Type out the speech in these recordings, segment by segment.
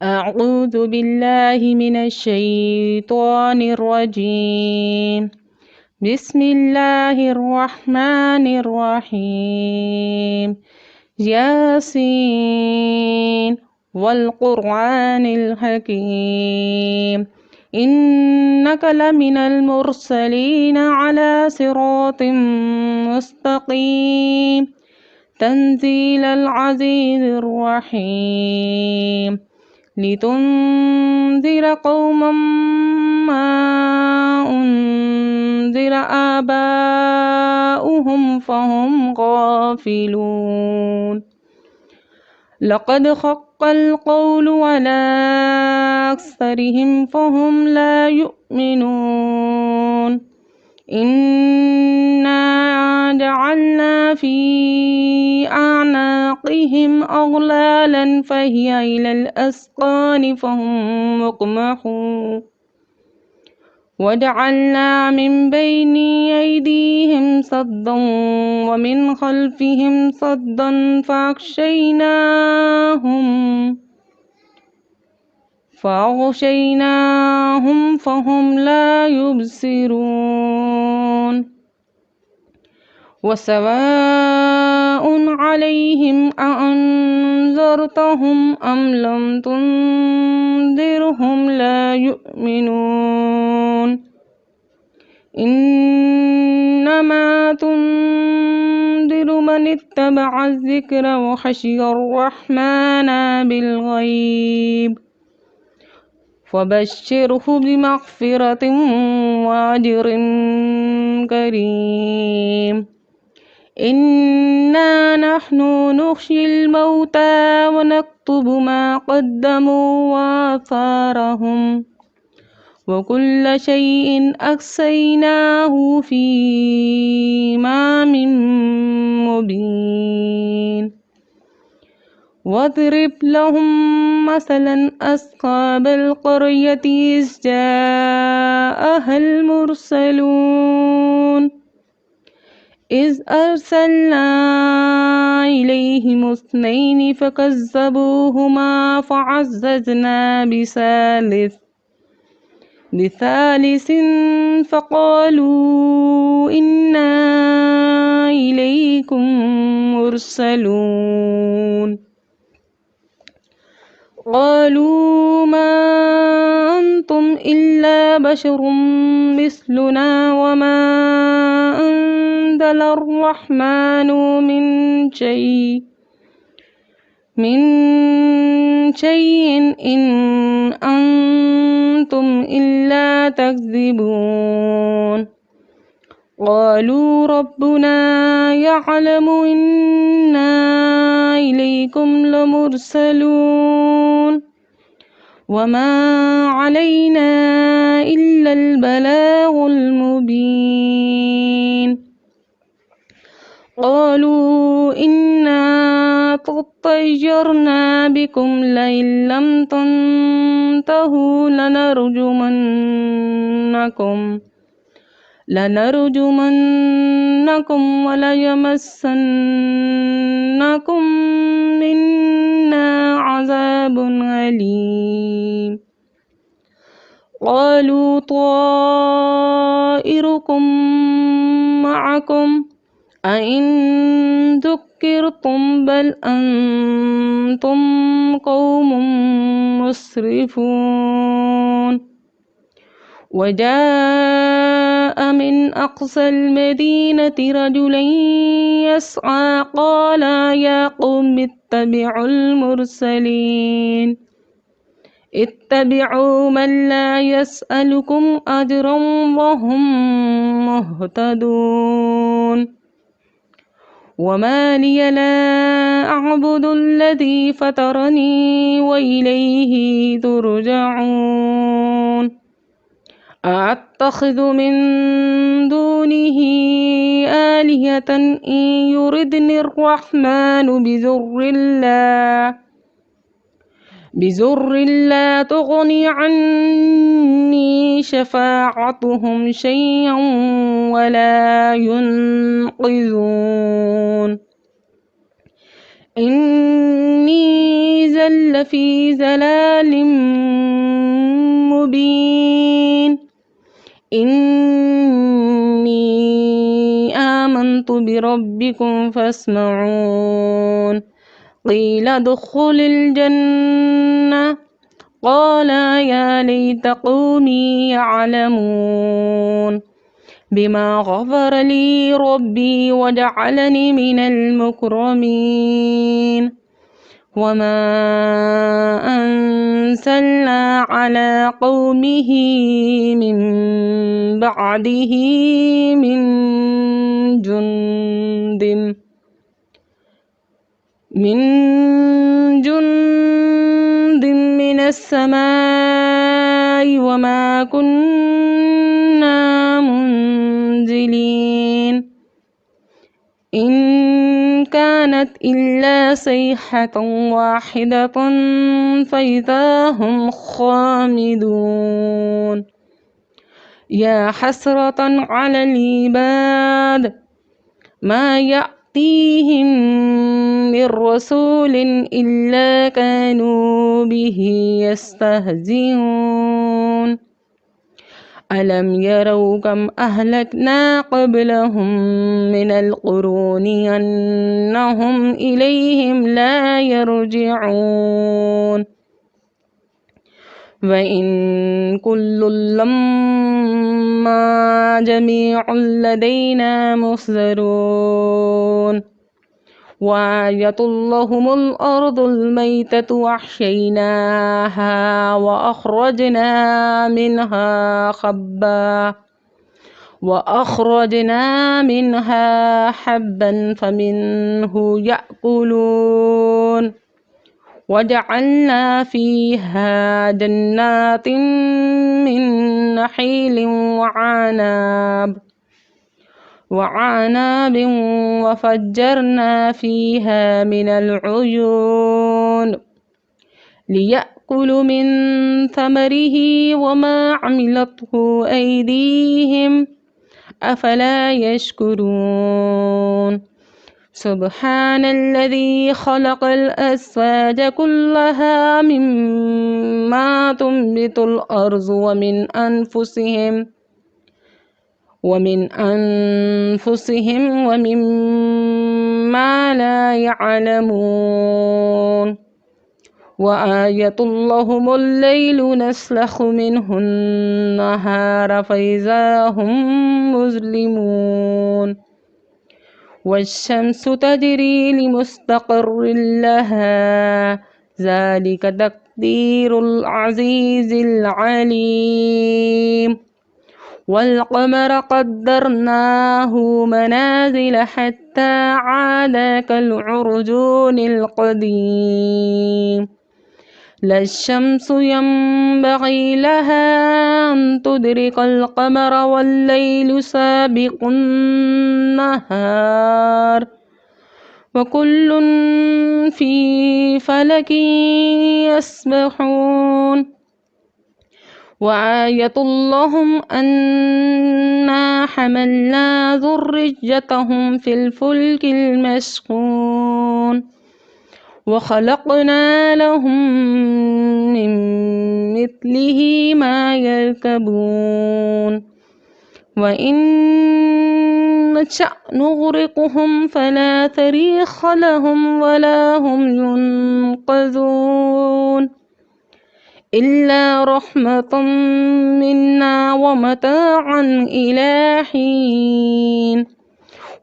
أعوذ بالله من الشيطان الرجيم. بسم الله الرحمن الرحيم. ياسين والقرآن الحكيم إنك لمن المرسلين على صراط مستقيم تنزيل العزيز الرحيم لتنذر قوما ما أنذر آباؤهم فهم غافلون. لقد حق القول على أكثرهم فهم لا يؤمنون. إنا جعلنا في أعناقهم أغلالا فهي إلى الأذقان فهم مقمحون. وجعلنا من بين أيديهم سدا ومن خلفهم سدا فأغشيناهم فهم لا يبصرون. وسواء عليهم أأنذرتهم أم لم تنذرهم لا يؤمنون. إنما تنذر من اتبع الذكر وخشي الرحمن بالغيب فبشره بمغفرة وأجر كريم. إنا نحن نحيي الموتى ونكتب ما قدموا وآثارهم وكل شيء أحصيناه في إمام مبين. واضرب لهم مثلا أصحاب القرية إذ جاءها المرسلون إذ أرسلنا إليهم اثنين فكذبوهما فعززنا بثالث فقالوا إنا إليكم مرسلون. قالوا ما أنتم إلا بشر مثلنا وما أنزل الرحمن من شيء إن أنتم إلا تكذبون. قالوا ربنا يعلم إنا إليكم لمرسلون وما علينا إلا البلاغ المبين. قالوا إنا تطيرنا بكم لئن لم تنتهوا لنرجمنكم وليمسنكم منا عذاب أليم. قالوا طائركم معكم أئن ذكرتم بل أنتم قوم مسرفون. وجاء من أقصى المدينة رجل يسعى قال يا قوم اتبعوا من لا يسألكم أجرا وهم مهتدون. وما لي لا أعبد الذي فطرني وإليه ترجعون. أأتخذ من دونه آلهة إن يردني الرحمن بضر لا تغني عني شفاعتهم شيئا ولا ينقذون. إني لفي ضلال مبين إني آمنت بربكم فاسمعون قيل ادخل الجنة قال يا ليت قومي يعلمون بما غفر لي ربي وجعلني من المكرمين وما أنزلنا على قومه من بعده من جند من السماء وما كنا منزلين إن كانت إلا صيحة واحدة فإذا هم خامدون يا حسرة على العباد ما يأتيهم من رسول إلا كانوا به يستهزئون ألم يروا كم أهلكنا قبلهم من القرون أنهم إليهم لا يرجعون وإن كل لما جميع لدينا محضرون وآية لهم الأرض الميتة وأحييناها وأخرجنا منها حبا فمنه يأكلون وجعلنا فيها جنات من نخيل وعناب وفجرنا فيها من العيون ليأكلوا من ثمره وما عملته أيديهم أفلا يشكرون سبحان الذي خلق الأزواج كلها مما تنبت الأرض ومن أنفسهم ومما لا يعلمون وآية لهم الليل نسلخ منه النهار فإذا هم مظلمون والشمس تجري لمستقر لها ذلك تقدير العزيز العليم والقمر قدرناه منازل حتى عاد كالعرجون القديم لا الشمس ينبغي لها أن تدرك القمر والليل سابق النهار وكل في فلك يسبحون وآية لهم أنا حملنا ذريتهم في الفلك المشحون وخلقنا لهم من مثله ما يركبون وإن نشأ نغرقهم فلا صريخ لهم ولا هم ينقذون إلا رحمة منا ومتاعا إلى حين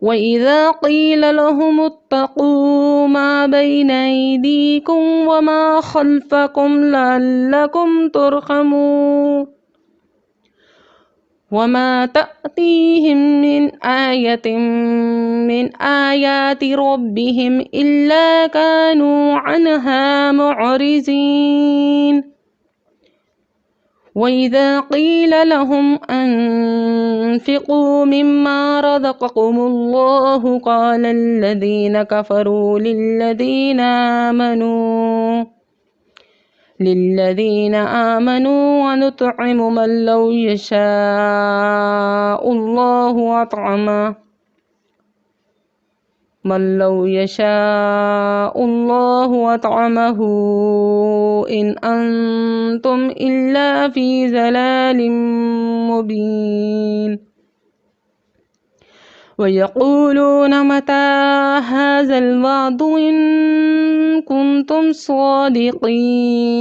وإذا قيل لهم اتقوا ما بين أيديكم وما خلفكم لعلكم ترحمون وما تأتيهم من آية من آيات ربهم إلا كانوا عنها معرضين وإذا قيل لهم أنفقوا مما رزقكم الله قال الذين كفروا للذين آمنوا ونطعم من لو يشاء الله أطعمه بل لو يشاء الله أطعمه إن أنتم إلا في ضلال مبين ويقولون متى هذا الوعد إن كنتم صادقين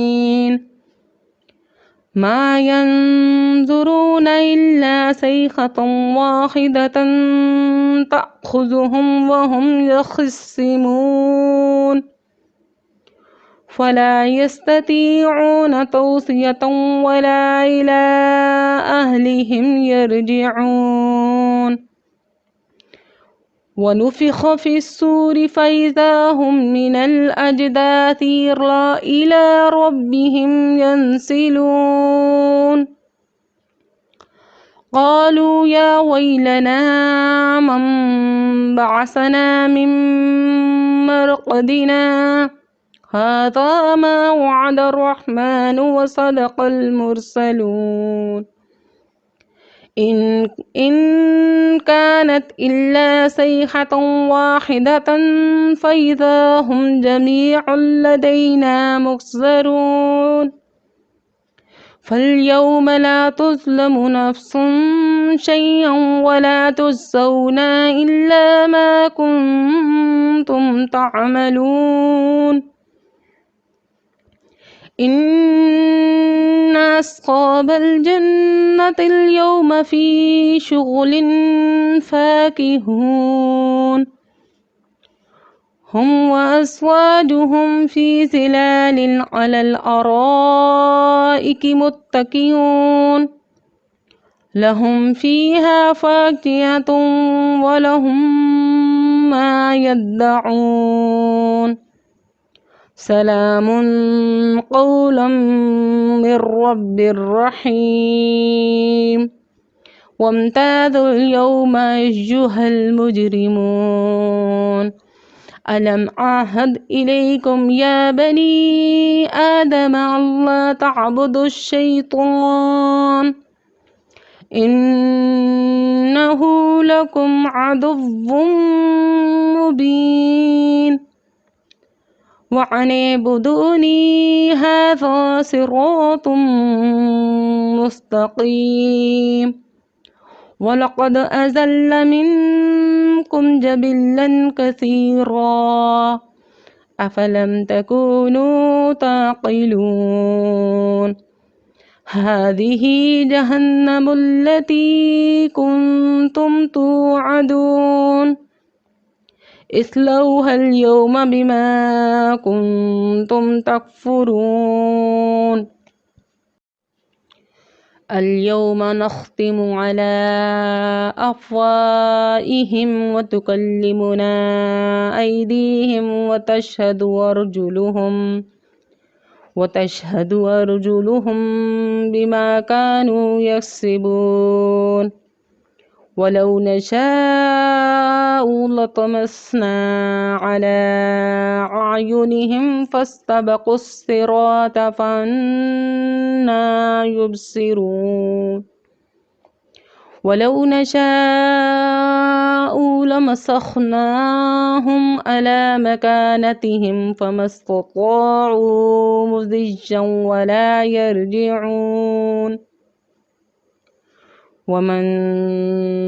ما ينظرون إلا صيحة واحدة تأخذهم وهم يخصمون فلا يستطيعون توصية ولا إلى أهلهم يرجعون ونفخ في الصور فإذا هم من الأجداث إلى ربهم ينسلون قالوا يا ويلنا من بعثنا من مرقدنا هذا ما وعد الرحمن وصدق المرسلون إن كانت إلا صيحة واحدة فإذا هم جميع لدينا محضرون فاليوم لا تظلم نفس شيئا ولا تجزون إلا ما كنتم تعملون إن أصحاب الجنة اليوم في شغل فاكهون هم وأزواجهم في ظلال على الأرائك متكئون لهم فيها فاكهة ولهم ما يدعون سلام قولا من رب رحيم وامتازوا اليوم أيها المجرمون ألم أعهد إليكم يا بني آدم ألا تعبدوا الشيطان إنه لكم عدو مبين وأن اعبدوني هذا صراط مستقيم ولقد أضل منكم جبلا كثيرا أفلم تكونوا تعقلون هذه جهنم التي كنتم توعدون اصلوها اليوم بما كنتم تكفرون اليوم نختم على أفواههم وتكلمنا أيديهم وتشهد أرجلهم بما كانوا يكسبون ولو نشاء لطمسنا على أعينهم فاستبقوا الصراط فأنى يبصرون ولو نشاء لمسخناهم على مكانتهم فما استطاعوا مضيا ولا يرجعون ومن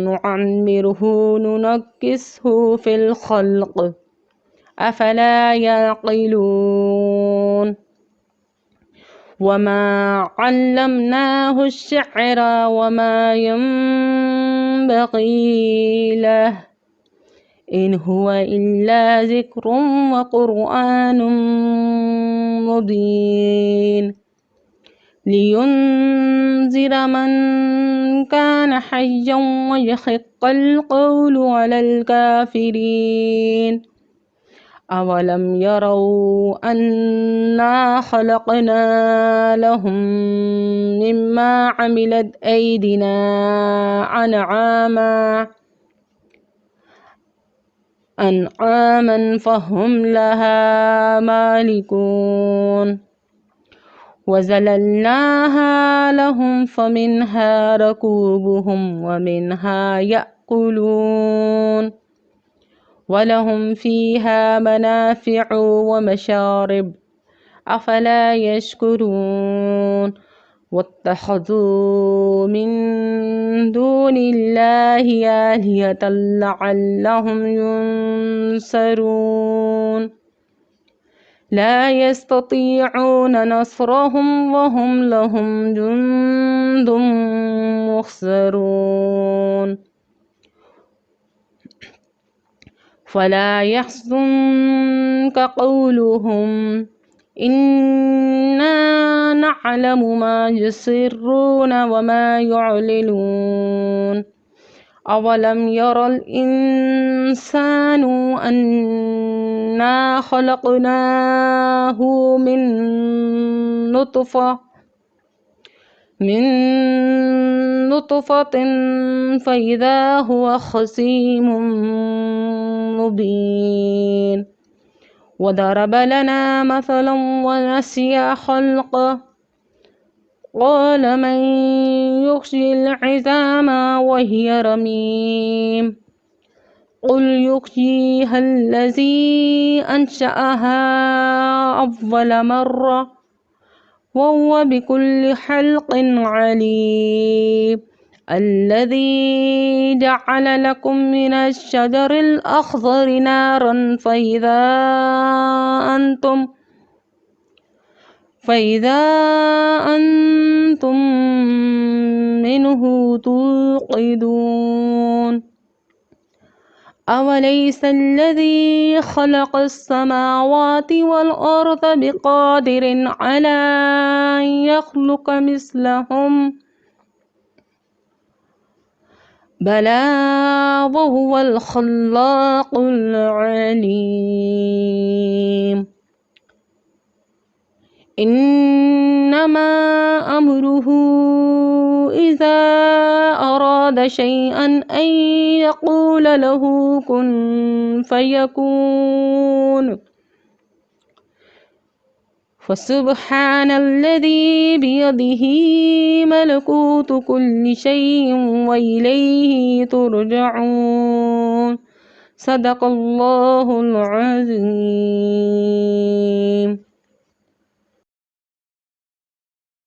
نعمره ننكسه في الخلق أفلا يعقلون وما علمناه الشعر وما ينبغي له إن هو إلا ذكر وقرآن مبين لينذر من كان حيا ويحق القول على الكافرين أولم يروا أنا خلقنا لهم مما عملت أيدينا أنعاما فهم لها مالكون وذللناها لهم فمنها ركوبهم ومنها يأكلون ولهم فيها منافع ومشارب أفلا يشكرون واتخذوا من دون الله آلهة لعلهم ينصرون لا يستطيعون نصرهم وهم لهم جند محضرون فلا يحزنك قولهم إنا نعلم ما يسرون وما يعلنون أولم ير الإنسان أنا خلقناه من نطفة فإذا هو خصيم مبين وضرب لنا مثلا ونسي خلقه قال من يحيي العظام وهي رميم قل يحييها الذي أنشأها أول مرة وهو بكل خلق عليم الذي جعل لكم من الشجر الأخضر نارا فإذا أنتم منه توقدون أوليس الذي خلق السماوات والأرض بقادر على أن يخلق مثلهم بلى وهو الخلاق العليم إنما أمره إذا أراد شيئا أن يقول له كن فيكون فسبحان الذي بيده ملكوت كل شيء وإليه ترجعون صدق الله العظيم.